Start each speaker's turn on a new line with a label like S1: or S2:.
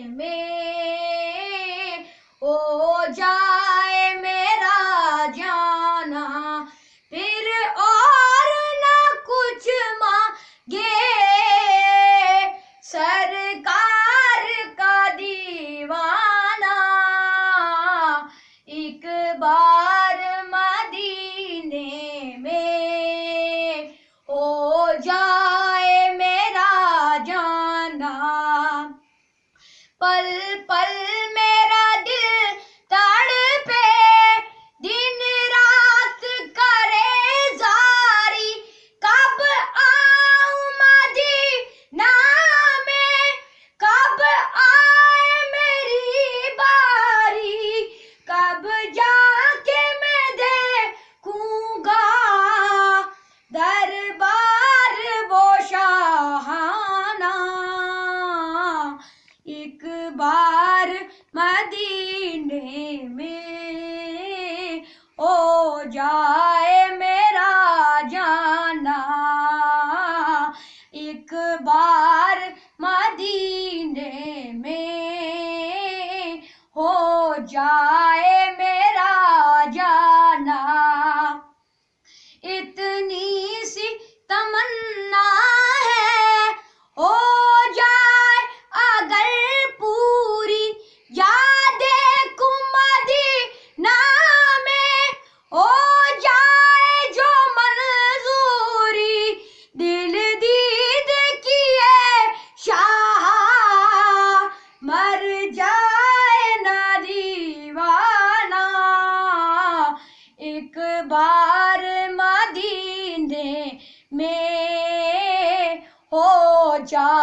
S1: میں ہو جائے میرا جانا، پھر اور نہ کچھ مانگے، سرکار کا دیوانہ ایک بار مدینے میں ہو جائے میرا جانا، پل پل میرا دل تڑپے، دن رات کرے زاری، کب آؤں مدینہ میں، کب آئے میری باری، کب جا کے میں دیکھوں گا دربار وہ شاہانہ، ایک بار مدینے میں ہو جائے میرا جانا، ایک بار مدینے میں ہو جائے میرا جانا، اتنی سی تمنا ہے ہو جائے اگر پوری، یاد دیکھوں مدینہ میں ہو جائے جو منظوری، دل دید کیے شاہ مر جائے نہ دیوانہ، ایک بار مدینے میں ہو جائے